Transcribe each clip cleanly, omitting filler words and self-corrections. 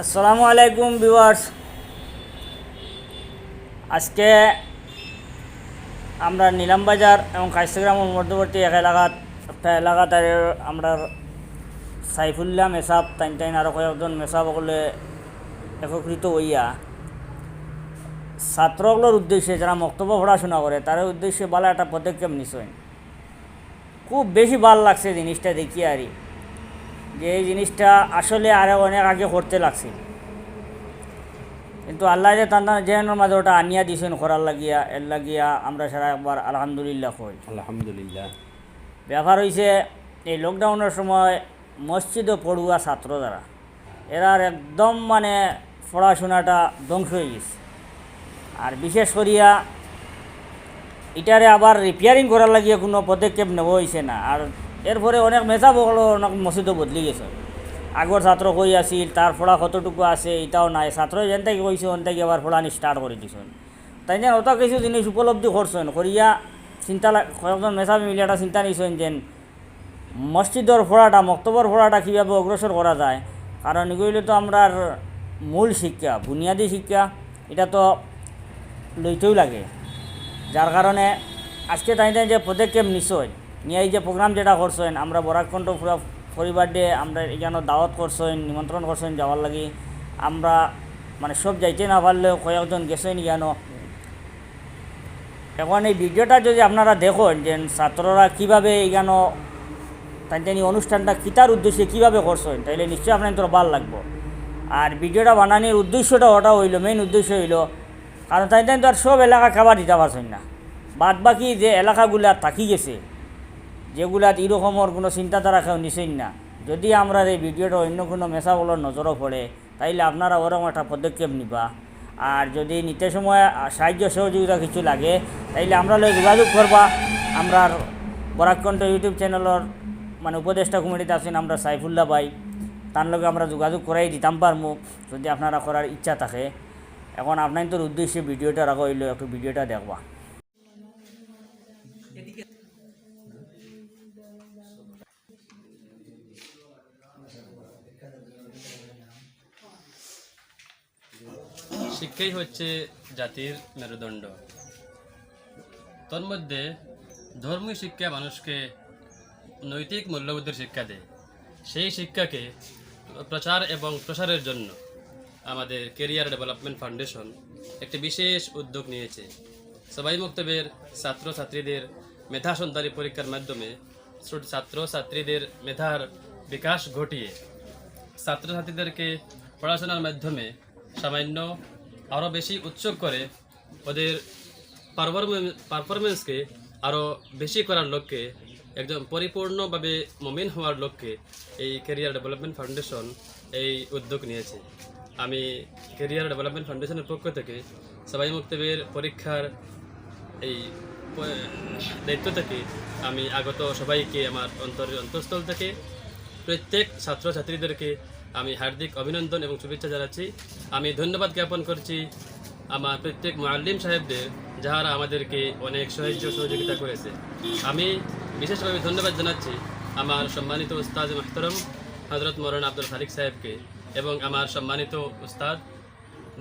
আসসালামু আলাইকুম ভিউয়ার্স। আজকে আমরা নিলামবাজার এবং কাইস্তাগ্রামের মধ্যবর্তী এক একটা এলাকাতে আমরা সাইফুল্লাহ মেসাব টাইন আরও কয়েকজন মেসাব বলে একত্রিত হইয়া ছাত্রগুলোর উদ্দেশ্যে যারা বক্তব্য পড়াশোনা করে তার উদ্দেশ্যে ভালো একটা পদক্ষেপ নিছেন। খুব বেশি ভাল লাগছে জিনিসটা দেখিয়ে আর যে এই জিনিসটা আসলে আরও অনেক আগে করতে লাগছে, কিন্তু আল্লাহ যে তার জেনের মাঝে ওটা আনিয়া দিয়েছেন করার লাগিয়া এর লাগিয়া আমরা সারা একবার আলহামদুলিল্লাহ কই। আলহামদুলিল্লাহ। ব্যাপার হয়েছে এই লকডাউনের সময় মসজিদে পড়ুয়া ছাত্র যারা এরার একদম মানে পড়াশোনাটা ধ্বংস হয়ে গেছে। আর বিশেষ করিয়া এটারে আবার রিপেয়ারিং করার লাগিয়ে কোনো পদক্ষেপ নেওয়া হয়েছে না। আর এরপরে অনেক মেধাবগুলো অনেক মসজিদও বদলি গেছে। আগর ছাত্র কই আসিল তার পড়া কতটুকু আছে এটাও নাই, ছাত্র যেন থেকে কইছে ওন থেকে আবার পড়ানি স্টার্ট করে দিছেন। তাই যেন অত কিছু জিনিস উপলব্ধি করছেন করিয়া চিন্তা কয়েকজন মেধাবী মিলে একটা চিন্তা নিছেন যে মসজিদর পড়াটা মক্তবর পড়াটা কীভাবে অগ্রসর করা যায়। কারণ এগুলো তো আমরার মূল শিক্ষা, বুনিয়াদী শিক্ষা, এটা তো লইতেও লাগে। যার কারণে আজকে তাই যে পদক্ষেপ নিশ্চয় নিয়ে এই যে প্রোগ্রাম যেটা করছেন আমরা বরাক কণ্ঠ পুরো পরিবার দিয়ে আমরা এখানে দাওয়াত করছেন, নিমন্ত্রণ করছেন যাওয়ার লাগি। আমরা মানে সব যাইতে না পারলেও কয়েকজন গেছেন কেন। এখন এই ভিডিওটা যদি আপনারা দেখেন যে ছাত্ররা কীভাবে এখানে তাই অনুষ্ঠানটা কিতার উদ্দেশ্যে কীভাবে করছেন তাইলে নিশ্চয়ই আপনার তোর ভালো লাগবো। আর ভিডিওটা বানানোর উদ্দেশ্যটা ওটা হইলো, মেইন উদ্দেশ্য হইল কারণ তাই তো আর সব এলাকা খাবার দিতে পারছেন না। বাদ বাকি যে এলাকাগুলা থাকি গেছে যেগুলাত এরকমের কোনো চিন্তাধারা কেউ নিছেন না, যদি আমরা এই ভিডিওটা অন্য কোনো মেসাগুলোর নজরও পড়ে তাইলে আপনারা ওরকম একটা পদক্ষেপ নিবা। আর যদি নিতে সময় সাহায্য সহযোগিতা কিছু লাগে তাইলে আমরা লোক যোগাযোগ করবা। আমরা বরাক কণ্ঠ ইউটিউব চ্যানেলের মানে উপদেষ্টা কমিটিতে আছেন আমরা সাইফুল্লাহ ভাই, তার লগে আমরা যোগাযোগ করাই দিতাম পারমু যদি আপনারা করার ইচ্ছা থাকে। এখন আপনার তোর উদ্দেশ্যে ভিডিওটা রাখা হইলো, একটু ভিডিওটা দেখবা। শিক্ষাই হচ্ছে জাতির মেরুদণ্ড। তোর মধ্যে ধর্মীয় শিক্ষা মানুষকে নৈতিক মূল্যবোধের শিক্ষা দেয়। সেই শিক্ষাকে প্রচার এবং প্রসারের জন্য আমাদের কেরিয়ার ডেভেলপমেন্ট ফাউন্ডেশন একটি বিশেষ উদ্যোগ নিয়েছে। সবাই মক্তবের ছাত্রছাত্রীদের মেধা সন্ধানী পরীক্ষার মাধ্যমে ছাত্রছাত্রীদের মেধার বিকাশ ঘটিয়ে ছাত্রছাত্রীদেরকে পড়াশোনার মাধ্যমে সামান্য আরও বেশি উৎসুক করে ওদের পারফরমেন্সকে আরও বেশি করার লক্ষ্যে একদম পরিপূর্ণভাবে মমিন হওয়ার লক্ষ্যে এই ক্যারিয়ার ডেভেলপমেন্ট ফাউন্ডেশন এই উদ্যোগ নিয়েছে। আমি ক্যারিয়ার ডেভেলপমেন্ট ফাউন্ডেশনের পক্ষ থেকে সবাই মক্তবের পরীক্ষার এই দায়িত্ব থেকে আমি আগত সবাইকে আমার অন্তঃস্থল থেকে প্রত্যেক ছাত্রছাত্রীদেরকে আমি হার্দিক অভিনন্দন এবং শুভেচ্ছা জানাচ্ছি। আমি ধন্যবাদ জ্ঞাপন করছি আমার প্রত্যেক মুআল্লিম সাহেবদের যারা আমাদেরকে অনেক সাহায্য সহযোগিতা করেছে। আমি বিশেষভাবে ধন্যবাদ জানাচ্ছি আমার সম্মানিত উস্তাদ মোহতরম হজরত মৌলানা আব্দুল খালিক সাহেবকে এবং আমার সম্মানিত উস্তাদ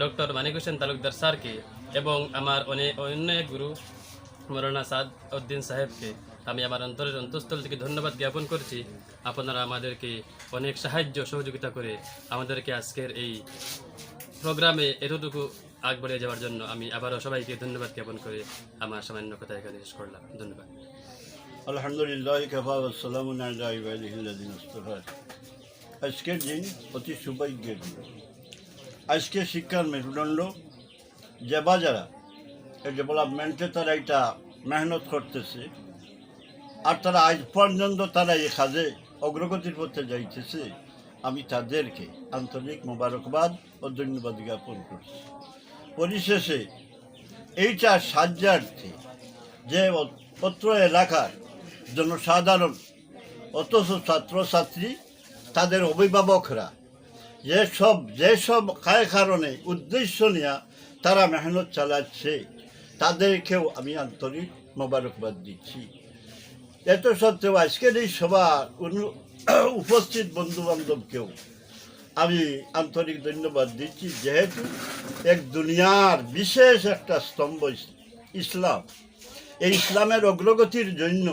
ডক্টর মানিক হোসেন তালুকদার স্যারকে এবং আমার অন্য এক গুরু মৌলানা সাদ উদ্দিন সাহেবকে আমি আমার অন্তঃস্থল থেকে ধন্যবাদ জ্ঞাপন করছি। আপনারা আমাদেরকে অনেক সাহায্য সহযোগিতা করে আমাদেরকে আজকের এই প্রোগ্রামে এতটুকু আগ বাড়িয়ে যাওয়ার জন্য আমি আবারও সবাইকে ধন্যবাদ জ্ঞাপন করে আমার সামান্য কথা এখানে শেষ করলাম। ধন্যবাদ। আলহামদুলিল্লাহ কাফা ওয়া সালামুন আলা ইবাদিহিল্লাযিনা ইসতাফা। আজকের দিন অতি সৌভাগ্যের দিন। আজকে শিক্ষার মেরুদণ্ড যে যারা এই ডেভেলপমেন্টে তারা এটা মেহনত করতেছে আর তারা আজ পর্যন্ত তারা এই কাজে অগ্রগতির পথে যাইতেছে, আমি তাদেরকে আন্তরিক মোবারকবাদ ও ধন্যবাদ জ্ঞাপন করছি। পরিশেষে এইটা সাহায্যার্থে যে অত্র এলাকার জনসাধারণ অথচ ছাত্রছাত্রী তাদের অভিভাবকরা যেসব কারণে উদ্দেশ্য নিয়ে তারা মেহনত চালাচ্ছে তাদেরকেও আমি আন্তরিক মোবারকবাদ দিচ্ছি। এত সত্ত্বেও আজকের এই সভা উপস্থিত বন্ধুবান্ধবকেও আমি আন্তরিক ধন্যবাদ দিচ্ছি, যেহেতু এক দুনিয়ার বিশেষ একটা স্তম্ভ ইসলাম, এই ইসলামের অগ্রগতির জন্য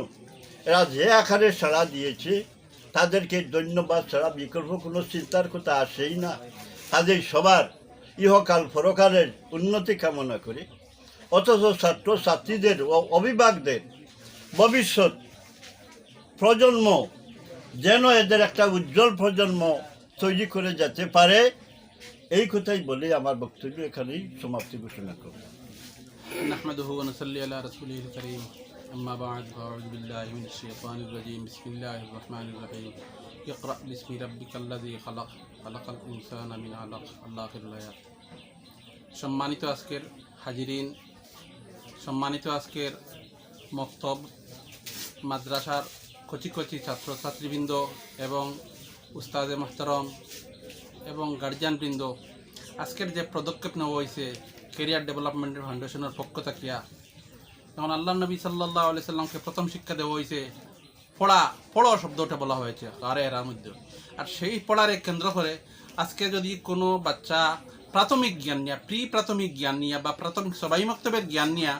এরা যে আকারে সাড়া দিয়েছে, তাদেরকে ধন্যবাদ ছাড়া বিকল্প কোনো চিন্তার কথা আসেই না। তাদের সবার ইহকাল পরকালের উন্নতি কামনা করে, অথচ ছাত্র ছাত্রীদের ও অভিভাবকদের ভবিষ্যৎ প্রজন্ম যেন এদের একটা উজ্জ্বল প্রজন্ম তৈরি করে যেতে পারে, এই কথাই বলে আমার বক্তব্য এখানেই সমাপ্তি ঘোষণা করব। نحمده ونصلي على رسوله الكريم أما بعد فأعوذ بالله من الشيطان الرجيم بسم الله الرحمن الرحيم اقرأ باسم ربك الذي خلق خلق الإنسان من علق আল্লাহের আয়াত। সম্মানিত আজকের হাজিরিন, সম্মানিত আজকের মক্তব মাদ্রাসার কচি কচি ছাত্রছাত্রীবৃন্দ এবং উস্তাদে মাহতারম এবং গার্জিয়ানবৃন্দ, আজকের যে পদক্ষেপ নেওয়া হয়েছে কেরিয়ার ডেভেলপমেন্ট ফাউন্ডেশনের পক্ষ থাকিয়া, যেমন আল্লাহ নবী সাল্লাল্লাহু আলাইহি সাল্লামকে প্রথম শিক্ষা দেওয়া হয়েছে পড়ো শব্দটা বলা হয়েছে এরার মধ্যে। আর সেই পড়ারে কেন্দ্র করে আজকে যদি কোনো বাচ্চা প্রাথমিক জ্ঞান নিয়ে, প্রাথমিক জ্ঞান নিয়ে বা প্রাথমিক সবাই মক্তবের জ্ঞান নিয়ে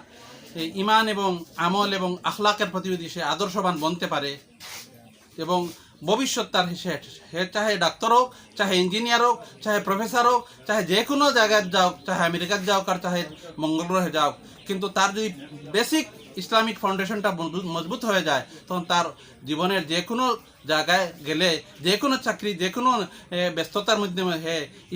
ইমান এবং আমল এবং আখলাকের প্রতি যদি সে আদর্শবান বনতে পারে এবং ভবিষ্যৎ তার সে চাহে ডাক্তার হোক, চাহে ইঞ্জিনিয়ার হোক, চাহে প্রফেসর হোক, চাহে যে কোনো জায়গায় যাও, চাহে আমেরিকার যাও আর চাহে মঙ্গল গ্রহে যাও, কিন্তু তার যদি বেসিক ইসলামিক ফাউন্ডেশনটা মজবুত হয়ে যায়, তখন তার জীবনের যে কোনো জায়গায় গেলে, যে কোনো চাকরি, যে কোনো ব্যস্ততার মাধ্যমে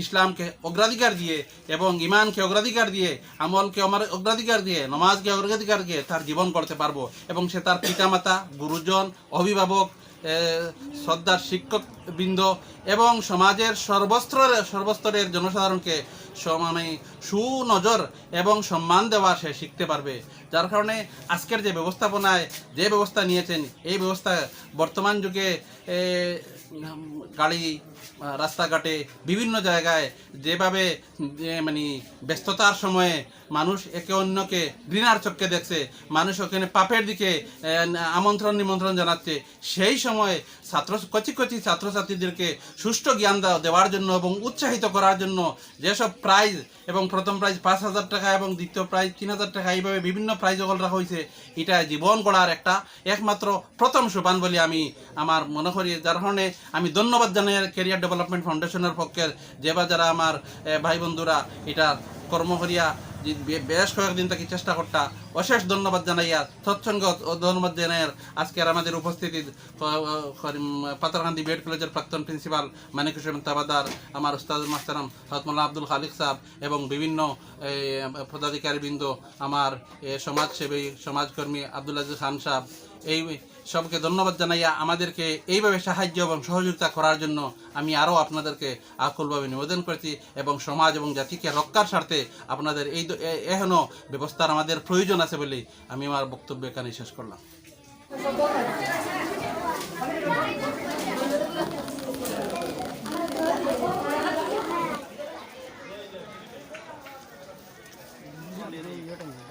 ইসলামকে অগ্রাধিকার দিয়ে এবং ইমানকে অগ্রাধিকার দিয়ে, আমলকে অগ্রাধিকার দিয়ে, নমাজকে অগ্রাধিকার দিয়ে তার জীবন করতে পারবো এবং সে তার পিতামাতা, গুরুজন, অভিভাবক, শ্রদ্ধার শিক্ষকবৃন্দ এবং সমাজের সর্বস্তরের জনসাধারণকে সুনজর এবং সম্মান দেওয়া সে শিখতে পারবে। যার কারণে আজকের যে ব্যবস্থাপনায় যে ব্যবস্থা নিয়েছেন, এই ব্যবস্থা বর্তমান যুগে গাড়ি রাস্তাঘাটে বিভিন্ন জায়গায় যেভাবে মানে ব্যস্ততার সময়ে মানুষ একে অন্যকে ঘৃণার চোখে দেখছে, মানুষ ওখানে পাপের দিকে আমন্ত্রণ নিমন্ত্রণ জানাচ্ছে, সেই সময় কচি কচি ছাত্রছাত্রীদেরকে সুষ্ঠু জ্ঞান দেওয়ার জন্য এবং উৎসাহিত করার জন্য যেসব প্রাইজ এবং প্রথম প্রাইজ 5,000 টাকা এবং দ্বিতীয় প্রাইজ 3,000 টাকা, এইভাবে বিভিন্ন প্রাইজ রাখা হয়েছে। এটা জীবন গড়ার একটা একমাত্র প্রথম সোপান বলে আমি আমার মনে করি। যার কারণে আমি ধন্যবাদ জানাই কেরিয়ার ডেভেলপমেন্ট ফাউন্ডেশনের পক্ষের যারা আমার ভাই বন্ধুরা এটা কর্ম করিয়া বেশ কয়েকদিন থেকে চেষ্টা করতা, অশেষ ধন্যবাদ জানাইয়া সৎসঙ্গ ধন্যবাদ জানাই আজকের আমাদের উপস্থিতি পাথরকান্দি বিএড কলেজের প্রাক্তন প্রিন্সিপাল মানিক হোসেন তাবাদার, আমার উস্তাদ মাস্তারাম হতমুল্লাহ আব্দুল খালিক সাহেব এবং বিভিন্ন পদাধিকারীবৃন্দ, আমার সমাজসেবী সমাজকর্মী আব্দুল আজিজ খান সাহেব, এই সবকে ধন্যবাদ জানাইয়া আমাদেরকে এইভাবে সাহায্য এবং সহযোগিতা করার জন্য আমি আরও আপনাদেরকে আকুলভাবে নিবেদন করছি এবং সমাজ এবং জাতিকে রক্ষার স্বার্থে আপনাদের এই এখনও ব্যবস্থার আমাদের প্রয়োজন আছে বলেই আমি আমার বক্তব্য এখানে শেষ করলাম। এটা